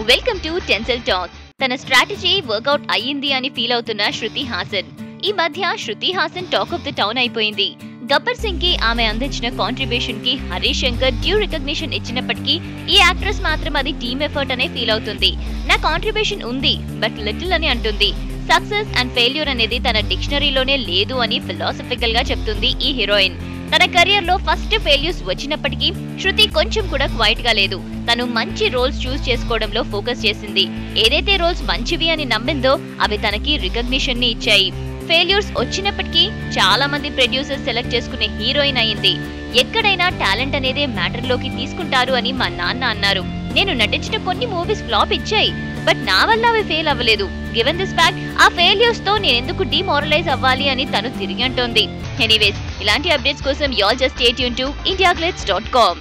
Welcome to టెన్సెల్ talk. తన strategy work out అయ్యింది అని ఫీల్ అవుతున్న శృతి హాసన్. ఈ మధ్య Shruti Haasan talk of the town అయిపోయింది. గబ్బర్ సింగ్ కి ఆమె అందించిన కాంట్రిబ్యూషన్ కి హరీష్ శంకర్ డ్యూ రికగ్నిషన్ ఇచ్చినప్పటికీ ఈ యాక్ట్రెస్ మాత్రం అది టీమ్ ఎఫర్ట్ అనే ఫీల్ అవుతుంది. నా కాంట్రిబ్యూషన్ ఉంది బట్ లిటిల్ అని అంటుంది. సక్సెస్ అండ్ ఫెయిల్యూర్ అనేది తన డిక్షనరీలోనే లేదు అని ఫిలాసఫికల్ గా చెప్తుంది ఈ హీరోయిన్. తన కెరియర్ లో ఫస్ట్ ఫెయిల్యూర్స్ వచ్చినప్పటికీ శృతి కొంచెం కూడా క్వైట్ గా లేదు. తను మంచి రోల్స్ చూస్ చేసుకోవడంలో ఫోకస్ చేసింది. ఏదైతే రోల్స్ మంచివి అని నమ్మిందో అవి తనకి రికగ్నిషన్ ని ఇచ్చాయి. ఫెయిల్యూర్స్ వచ్చినప్పటికీ చాలా మంది ప్రొడ్యూసర్స్ సెలెక్ట్ చేసుకునే హీరోయిన్ అయింది. ఎక్కడైనా టాలెంట్ అనేది మ్యాటర్ లోకి తీసుకుంటారు అని మా నాన్న అన్నారు. నేను నటించిన కొన్ని మూవీస్ ఫ్లాప్ ఇచ్చాయి బట్ నా వల్ల అవి ఫెయిల్ అవ్వలేదు. గివెన్ దిస్ ఫ్యాక్ట్ ఆ ఫెయిల్యూర్స్ తో నేను ఎందుకు డిమోరలైజ్ అవ్వాలి అని తను తిరిగి అంటోంది. ఎనీవేస్, ఇలాంటి అప్డేట్స్ కోసం y'all just stay tuned to indiaglitz.com.